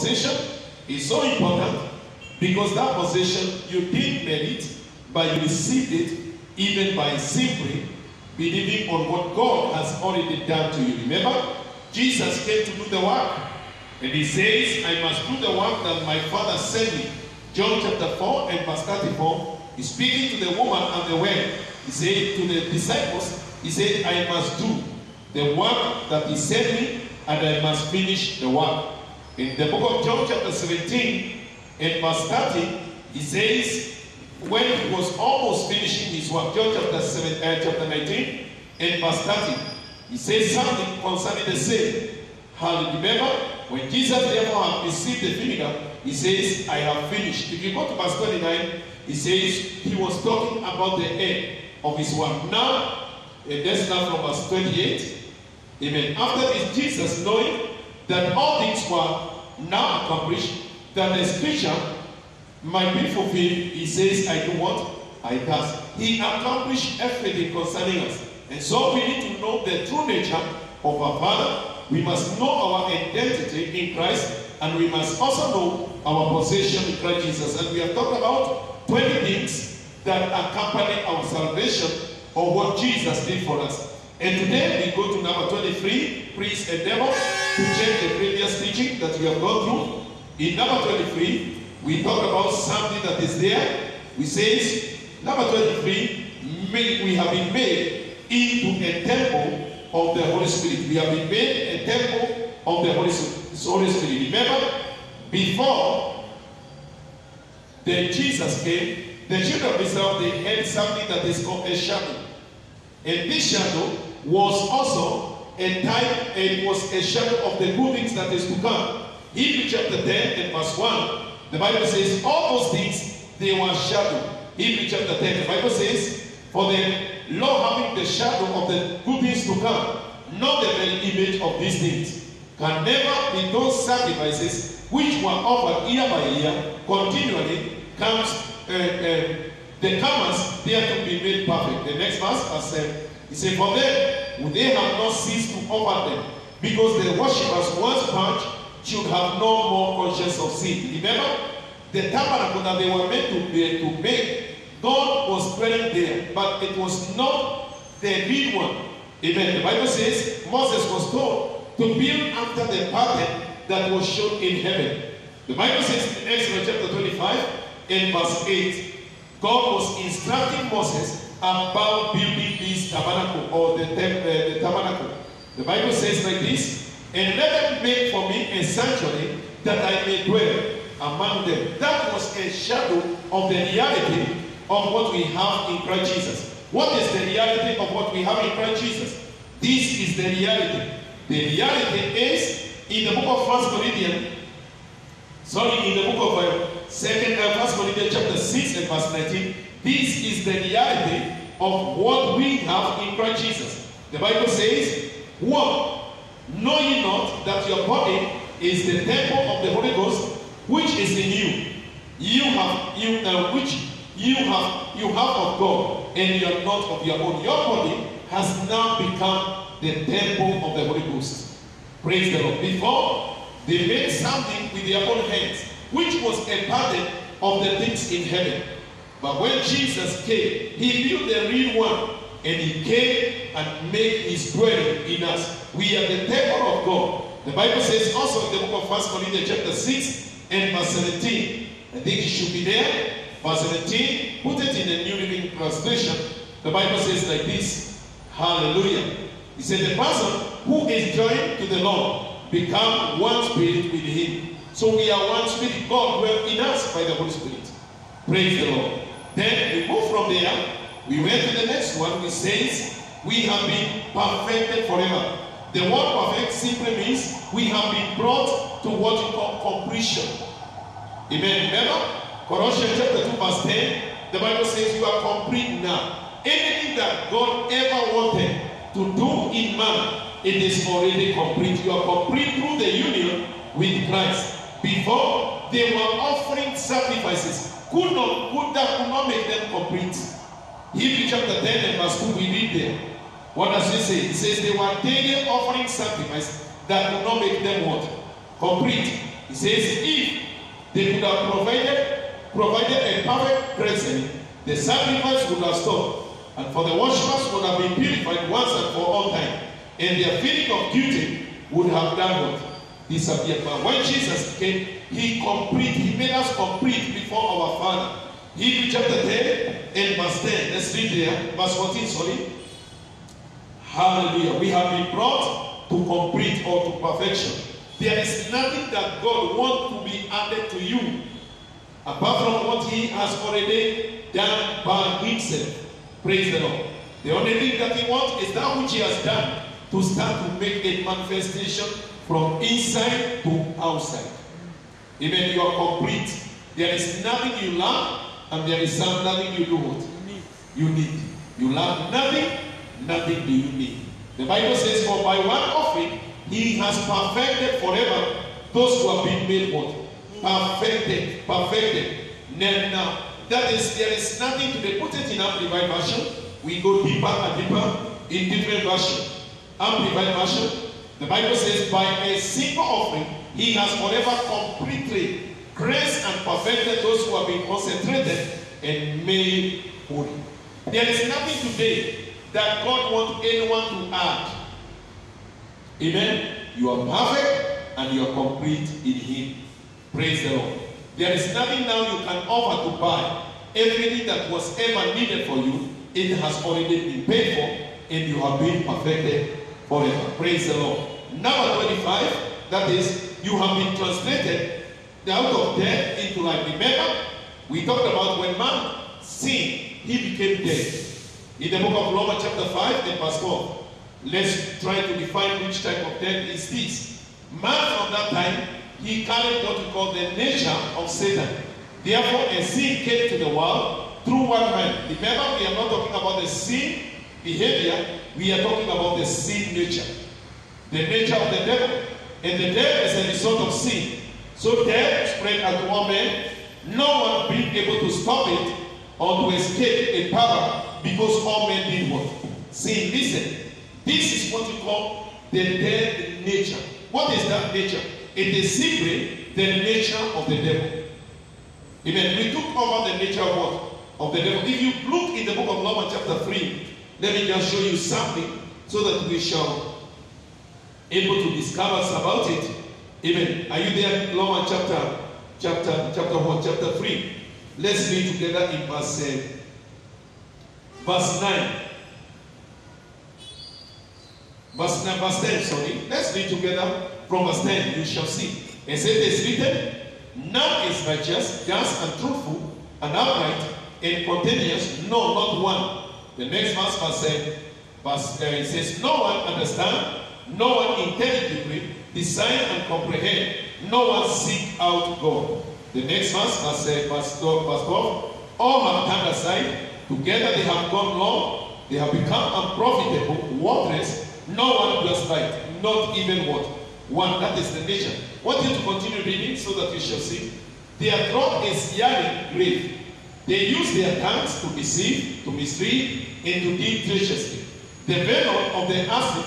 position is so important because that position you didn't merit, but you received it even by simply believing on what God has already done to you. Remember, Jesus came to do the work. And he says, I must do the work that my Father sent me. John chapter 4 and verse 34, he's speaking to the woman at the well. He said to the disciples, he said, I must do the work that he sent me, and I must finish the work. In the book of John chapter 17 and verse 30, he says, when he was almost finishing his work, John chapter 19 and verse 30, he says something concerning the same. Remember, when Jesus therefore had received the vinegar, he says, I have finished. If you go to verse 29, he says he was talking about the end of his work. Now, let's start from verse 28. Amen. After this, Jesus, knowing that all things were now accomplished, that the scripture might be fulfilled, he says, I do what? I does. He accomplished everything concerning us. And so we need to know the true nature of our Father. We must know our identity in Christ, and we must also know our position in Christ Jesus. And we have talked about 20 things that accompany our salvation, or what Jesus did for us. And today we go to number 23. Please endeavor to check the previous teaching that we have gone through. In number 23, we talk about something that is there. We say, number 23, we have been made into a temple of the Holy Spirit. We have been made a temple of the Holy Spirit. Remember, before Jesus came, the children of Israel, they had something that is called a shadow. And this shadow was also a type, it was a shadow of the good things that is to come. Hebrews chapter 10 and verse 1, the Bible says, all those things, they were shadow. Hebrews chapter 10, the Bible says, for the Lord having the shadow of the good things to come, not the very image of these things, can never be those sacrifices which were offered year by year, continually comes, the comers there to be made perfect. The next verse, he said, for them, they have not ceased to offer them, because the worshippers once purged should have no more conscience of sin. Remember, the tabernacle that they were meant to make, God was dwelling there, but it was not the real one. Amen. The Bible says Moses was told to build after the pattern that was shown in heaven. The Bible says in Exodus chapter 25 and verse 8, God was instructing Moses about building this tabernacle, or the tabernacle. The Bible says like this, and let them make for me a sanctuary that I may dwell among them. That was a shadow of the reality of what we have in Christ Jesus. What is the reality of what we have in Christ Jesus? This is the reality. The reality is in the book of 1 Corinthians, in the book of 1 Corinthians chapter 6 and verse 19, this is the reality of what we have in Christ Jesus. The Bible says, 1, know ye not that your body is the temple of the Holy Ghost, which is in you, which you have of God, and you are not of your own. Your body has now become the temple of the Holy Ghost. Praise the Lord. Before, they made something with their own hands, which was a pattern of the things in heaven. But when Jesus came, he built the real one, and he came and made his dwelling in us. We are the temple of God. The Bible says also in the book of 1 Corinthians chapter 6 and verse 17, I think it should be there. Verse 17, put it in the New Living Translation. The Bible says like this. Hallelujah. He said, the person who is joined to the Lord become one spirit with him. So we are one spirit. God dwells in us by the Holy Spirit. Praise the Lord. Then we move from there. We went to the next one, which says, we have been perfected forever. The word perfect simply means we have been brought to what you call completion. Amen. Remember? Colossians chapter 2 verse 10, the Bible says you are complete now. Anything that God ever wanted to do in man, it is already complete. You are complete through the union with Christ. Before, they were offering sacrifices. Could not make them complete. Hebrews chapter 10 and verse 2, we read there. What does it say? It says they were daily offering sacrifice that could not make them what? Complete. He says, if they could have provided a perfect present, the sacrifice would have stopped, and for the worshippers would have been purified once and for all time, and their feeling of duty would have done what? Disappeared. But when Jesus came, he made us complete before our Father. Hebrews chapter 10 and verse 10. Let's read there. Verse 14, sorry. Hallelujah. We have been brought to complete or to perfection. There is nothing that God wants to be added to you apart from what he has already done by himself. Praise the Lord. The only thing that he wants is that which he has done to start to make a manifestation from inside to outside. Even you are complete. There is nothing you lack, and there is nothing you do what? You need. You lack nothing, nothing do you need. The Bible says, for by one offering, he has perfected forever those who have been made what? Perfected. Perfected. Now, that is, there is nothing to be put it in Amplified version. We go deeper and deeper in different versions. Amplified version. The Bible says, by a single offering, he has forever completely graced and perfected those who have been concentrated and made holy. There is nothing today that God wants anyone to add. Amen. You are perfect and you are complete in him. Praise the Lord. There is nothing now you can offer to buy. Everything that was ever needed for you, it has already been paid for, and you have been perfected forever. Praise the Lord. Number 25, that is, you have been translated out of death into life. Remember, we talked about when man sinned, he became dead. In the book of Romans chapter 5 and verse 4, let's try to define which type of death is this. Man from that time, he carried what we call the nature of Satan. Therefore, a sin came to the world through one man. Remember, we are not talking about the sin behavior, we are talking about the sin nature. The nature of the devil. And the devil is a result of sin. So death spread unto all men, no one being able to stop it or to escape a power, because all men did what? Sin. Listen, this is what we call the dead nature. What is that nature? It is simply the nature of the devil. Amen. We took over the nature of what? Of the devil. If you look in the book of Romans chapter 3, let me just show you something so that we shall able to discover about it. Amen. Are you there? Romans chapter 1, chapter 3. Let's read together in verse 9. Verse 10, sorry. Let's read together from verse 10. You shall see. And said, it is written, none is righteous, just and truthful, and upright, and continuous, no, not one. The next verse, it says, no one understand, no one intelligibly discern and comprehend, no one seek out God. The next verse 12, all have turned aside, together they have gone wrong, they have become unprofitable, worthless, no one does right, not even what? One. That is the nature. I want you to continue reading so that you shall see. Their throat is yearning grave. They use their tongues to deceive, to mislead, and to deal treacherously. The venom of the acid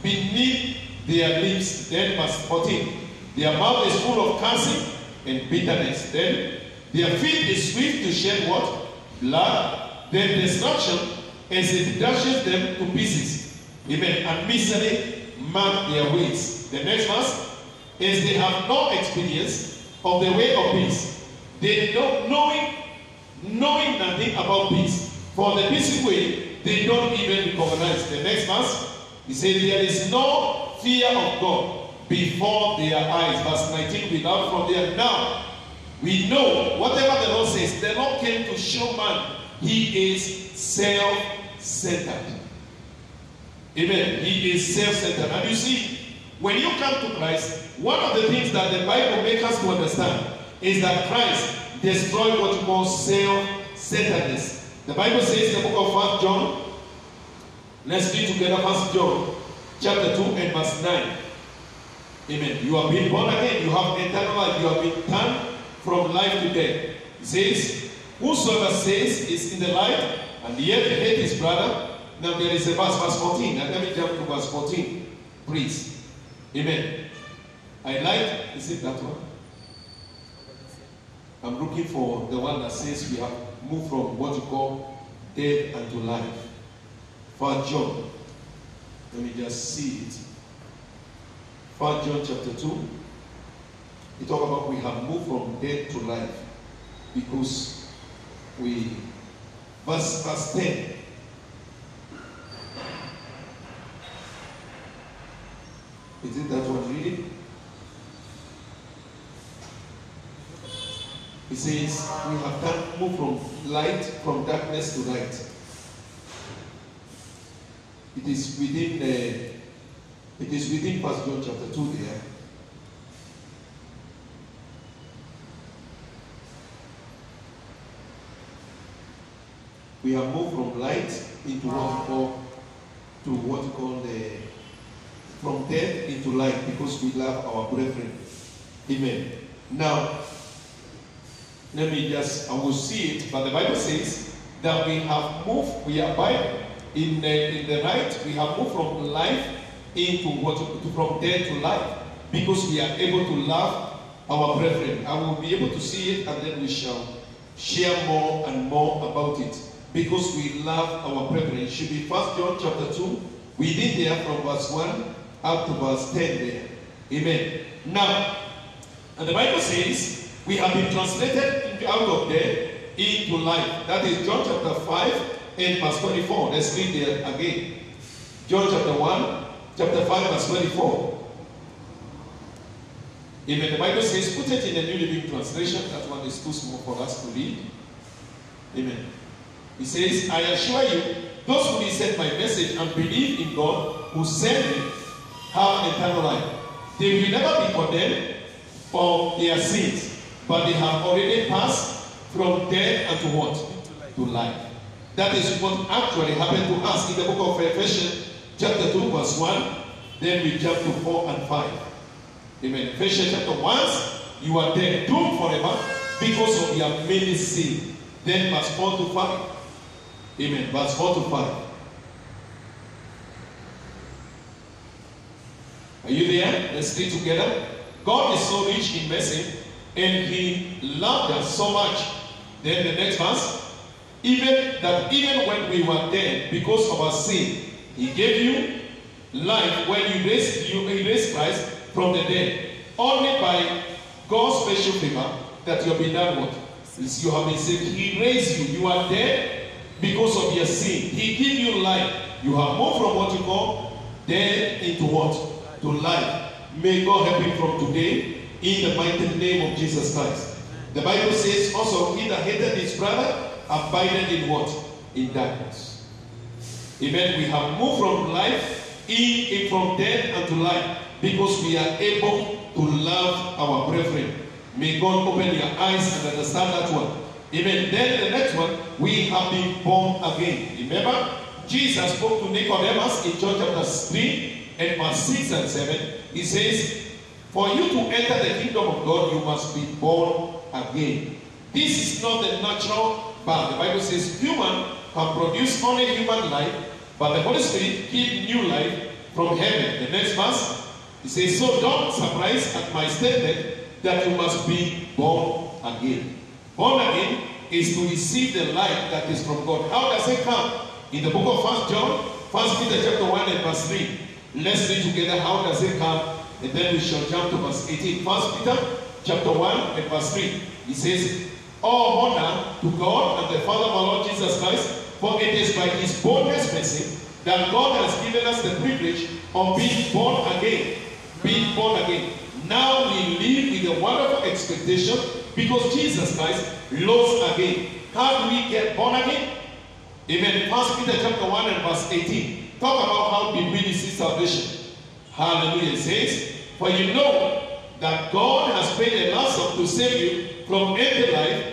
beneath their lips. Then verse 14. Their mouth is full of cursing and bitterness. Then their feet is swift to shed what? Blood. Then destruction as it dashes them to pieces. Amen. And misery mark their ways. The next verse is they have no experience of the way of peace. They don't knowing nothing about peace. For the peaceful way, they don't even recognize. The next verse, he says, there is no fear of God before their eyes. Verse 19, we learn from there. Now, we know whatever the Lord says, the Lord came to show man he is self-centered. Amen. He is self-centered. And you see, when you come to Christ, one of the things that the Bible makes us to understand is that Christ destroyed what you call self-centeredness. The Bible says in the book of 1 John, let's read together 1 John chapter 2 and verse 9. Amen. You have been born again. You have eternal life. You have been turned from life to death. It says, whosoever says is in the light and yet hate his brother. Now there is a verse 14. And let me jump to verse 14. Please. Amen. I like, is it that one? I'm looking for the one that says we have moved from what you call death unto life. 1 John. Let me just see it. 1 John chapter 2. We talk about we have moved from death to life because we, verse 10. Is it that one reading? It says we have moved from light, from darkness to light. It is within 1 John chapter 2 there. We have moved from light into what we call from death into life because we love our brethren. Amen. Now, I will see it, but the Bible says that we have moved, we abide in the right, we have moved from life from death to life because we are able to love our brethren. I will be able to see it and then we shall share more and more about it because we love our brethren. It should be 1 John chapter 2, within there from verse 1 up to verse 10 there. Amen. Now, and the Bible says we have been translated out of death into life. That is John chapter 5 and verse 24. Let's read there again. John chapter 5 verse 24. Amen. The Bible says, put it in the New Living Translation. That one is too small for us to read. Amen. It says, I assure you, those who listen my message and believe in God who sent me have eternal life. They will never be condemned for their sins, but they have already passed from death unto what? To life. That is what actually happened to us in the book of Ephesians chapter 2 verse 1. Then we jump to 4 and 5. Amen. Ephesians chapter 1, you are dead, doomed forever because of your many sin. Then verse 4 to 5. Amen. Verse 4 to 5. Are you there? Let's read together. God is so rich in mercy, and He loved us so much. Then the next verse, even when we were dead because of our sin, He gave you life when He raised Christ from the dead. Only by God's special favor that you have been done what? You have been saved. He raised you. You are dead because of your sin. He gave you life. You have moved from what you call dead into what? To life. May God help you from today in the mighty name of Jesus Christ. The Bible says also, he that hated his brother abided in what? In darkness. Amen. We have moved from life, from death unto life, because we are able to love our brethren. May God open your eyes and understand that one. Amen. Then the next one, we have been born again. Remember, Jesus spoke to Nicodemus in John chapter 3 and verse 6 and 7. He says, for you to enter the kingdom of God, you must be born again. This is not the natural birth. The Bible says human can produce only human life, but the Holy Spirit gives new life from heaven. The next verse, he says, so don't surprise at my statement that you must be born again. Born again is to receive the life that is from God. How does it come? In the book of 1 John, 1 Peter chapter 1 and verse 3. Let's read together how does it come, and then we shall jump to verse 18. 1 Peter chapter 1 and verse 3. It says, all honor to God and the Father of our Lord Jesus Christ, for it is by His boundless mercy that God has given us the privilege of being born again. Being born again. Now we live with a wonderful expectation because Jesus Christ rose again. How do we get born again? Amen. 1 Peter chapter 1 and verse 18. Talk about how did we receive salvation. Hallelujah. It says, for you know that God has paid a ransom to save you from earthly life.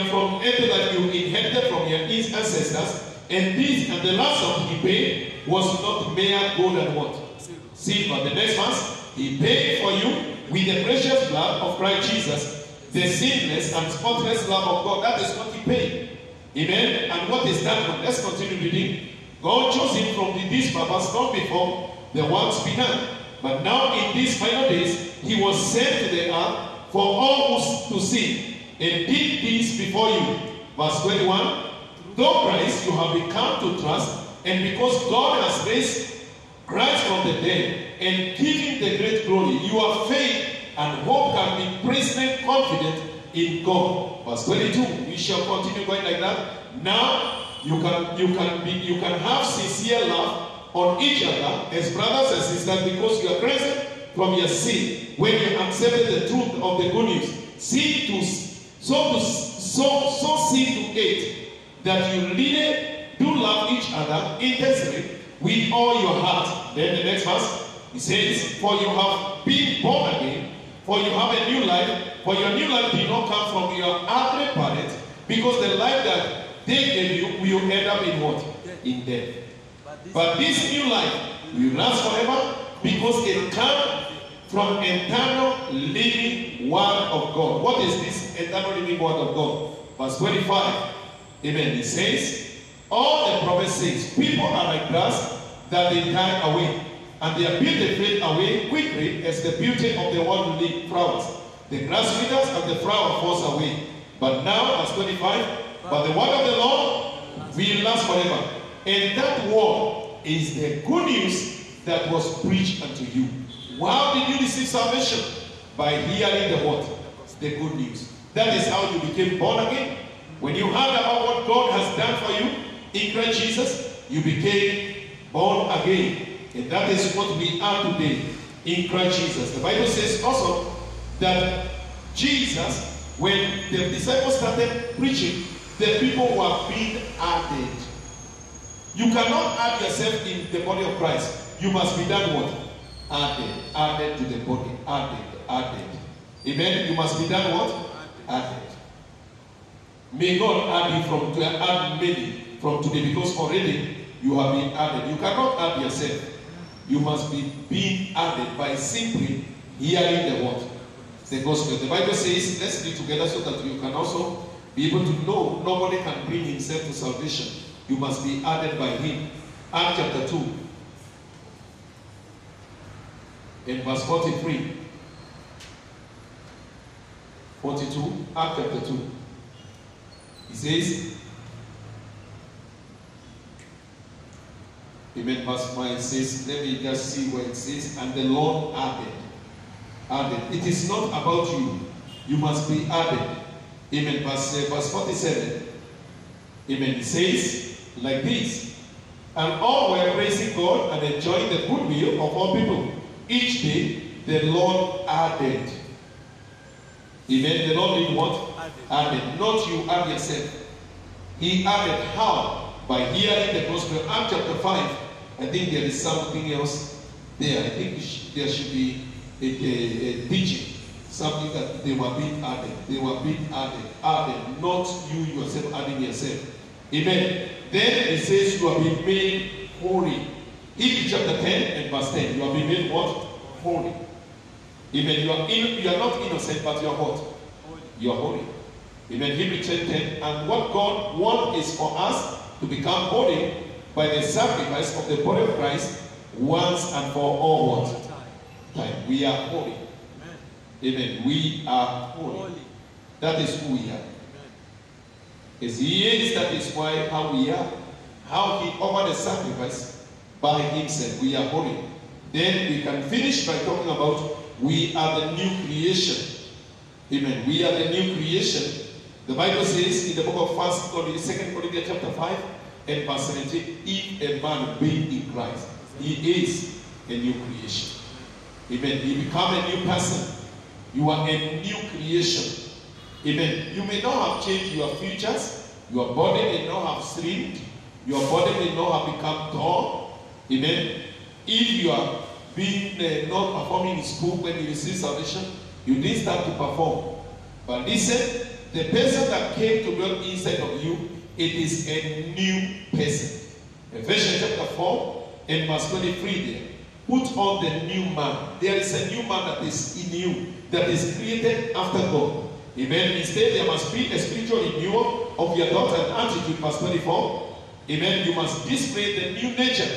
From earthly life you inherited from your ancestors. And the ransom He paid was not mere gold and what? Silver. The next verse. He paid for you with the precious blood of Christ Jesus, the sinless and spotless Lamb of God. That is what He paid. Amen. And what is that one? Let's continue reading. God chose Him from this purpose not before the works began, but now in these final days He was sent to the earth for all to see. and did this before you. Verse 21. Though Christ you have become to trust, and because God has raised Christ from the dead and given the great glory, your faith and hope can be present confident in God. Verse 22. We shall continue going like that. Now you can have sincere love on each other as brothers and sisters, because you are present from your sin when you accepted the truth of the good news. See to it that you really do love each other intensely with all your heart. Then the next verse, he says, for you have been born again, for you have a new life, for your new life did not come from your earthly parents, because the life that they gave you will end up in what? In death. But this new life will last forever, because it comes from eternal living word of God. What is this eternal living word of God? Verse 25. Amen. It says, all the prophets says, people are like grass that they die away, and their beauty fades away quickly as the beauty of the worldly flowers. The grass withers and the flower falls away. But now, verse 25, but the word of the Lord will last forever. And that word is the good news that was preached unto you. How did you receive salvation? By hearing the word, the good news. That is how you became born again. When you heard about what God has done for you in Christ Jesus, you became born again. And that is what we are today in Christ Jesus. The Bible says also that Jesus, when the disciples started preaching, the people were being added. You cannot add yourself in the body of Christ. You must be done what? Added to the body. Added. Amen. You must be done what? Added. May God add you to add many from today, because already you have been added. You cannot add yourself. You must be being added by simply hearing the word, the gospel. The Bible says, let's read together so that you can also be able to know nobody can bring himself to salvation. You must be added by him. Acts chapter 2 in verse 43. 42, Acts chapter 2. He says, amen, verse 5 says, let me just see where it says, and the Lord added. It is not about you. You must be added. Amen. Verse 47. Amen. It says like this, and all were praising God and enjoying the goodwill of all people. Each day the Lord added. Amen. The Lord did what? Added. Not you add yourself. He added how? By hearing the gospel. Acts chapter 5. I think there is something else there. I think there should be a teaching. Something that they were being added. They were being added. Added. Not you yourself adding yourself. Amen. Then it says you have been made holy. Hebrews chapter 10 and verse 10. You have been made what? Holy. Amen. You are not innocent, but you are what? You are holy. Amen. Hebrews 10:10. And what God wants is for us to become holy by the sacrifice of the body of Christ once and for all what? Time. We are holy. Amen. We are holy. That is who we are. As He is, that is why how we are. How He offered the sacrifice by Himself. We are holy. Then we can finish by talking about we are the new creation. Amen. We are the new creation. The Bible says in the book of 2 Corinthians chapter 5 and verse 17, if a man be in Christ, he is a new creation. Amen. You become a new person. You are a new creation. Amen. You may not have changed your features. Your body may not have shrunk. Your body may not have become tall. Amen. If you are being not performing in school when you receive salvation, you didn't start to perform. But listen, the person that came to dwell inside of you, it is a new person. Ephesians chapter 4 and verse 23 there. Put on the new man. There is a new man that is in you, that is created after God. Amen. Instead, there must be a spiritual renewal of your thoughts and attitude. Verse 24. Amen. You must display the new nature,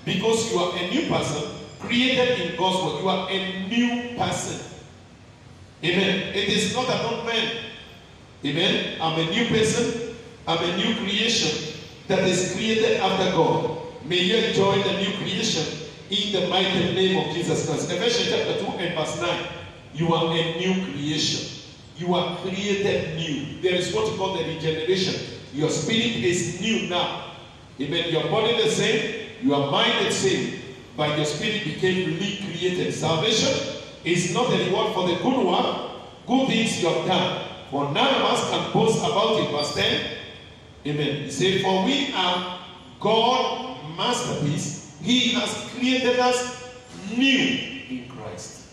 because you are a new person created in God's word. You are a new person. Amen. It is not an old man. Amen. I'm a new person. I'm a new creation that is created after God. May you enjoy the new creation in the mighty name of Jesus Christ. Ephesians chapter 2 and verse 9. You are a new creation. You are created new. There is what you call the regeneration. Your spirit is new now. Amen. Your body the same. Your mind the same. But your spirit became recreated. Salvation is not a reward for the good work, good things you have done. For none of us can boast about it. Verse 10. Amen. He said, for we are God's masterpiece. He has created us new in Christ.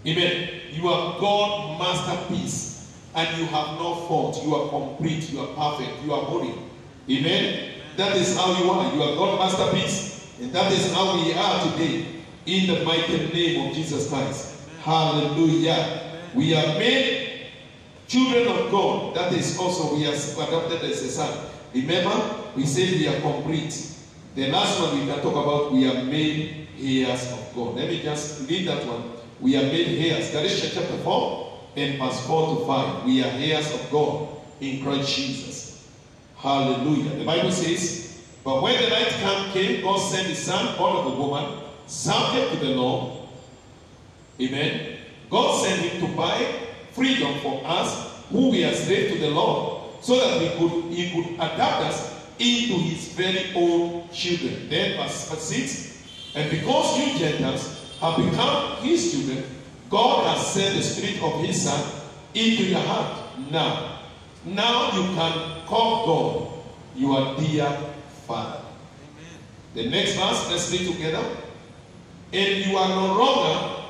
Amen. You are God's masterpiece. And you have no fault. You are complete. You are perfect. You are holy. Amen. That is how you are. You are God's masterpiece. And that is how we are today. In the mighty name of Jesus Christ. Hallelujah. We are made children of God. That is also we are adopted as a son. Remember, we said we are complete. The last one we can talk about, we are made heirs of God. Let me just read that one. We are made heirs. Galatians chapter 4 and verse 4 to 5. We are heirs of God in Christ Jesus. Hallelujah. The Bible says, but when the night came, God sent his son, born of a woman, subject to the law. Amen. God sent him to buy freedom for us who we are slaves to the law, so that he could adapt us into his very own children. Then verse 6, and because you Gentiles have become his children, God has sent the spirit of his son into your heart. Now you can call God your dear Father. Amen. The next verse, let's read together. And you are no longer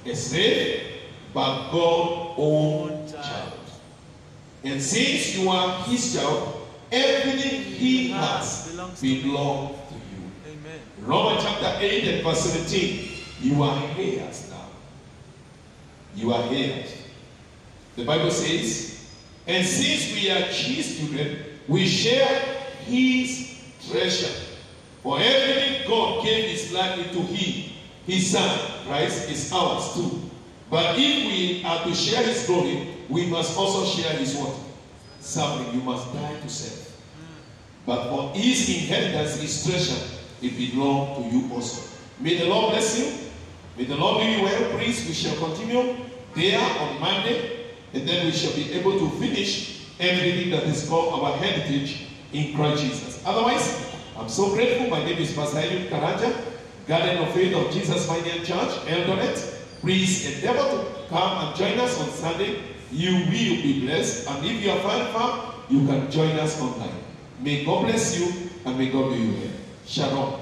a slave, but God's own child. And since you are his child, everything he has belongs to you. Amen. Romans chapter 8 and verse 17. You are heirs now. You are heirs. The Bible says, and since we are his children, we share his treasure. For everything God gave his life into him, his son, Christ, is ours too. But if we are to share his glory, we must also share his what? Suffering. You must die to self. But for his inheritance, his treasure, it belongs to you also. May the Lord bless you. May the Lord do you well. Please, we shall continue there on Monday, and then we shall be able to finish everything that is called our heritage in Christ Jesus. Otherwise, I'm so grateful. My name is Pastor Eliud Karanja, Garden of Faith of Jesus Vineyard Church, Eldoret. Please endeavor to come and join us on Sunday. You will be blessed. And if you are far, you can join us online. May God bless you and may God be with you. Shalom.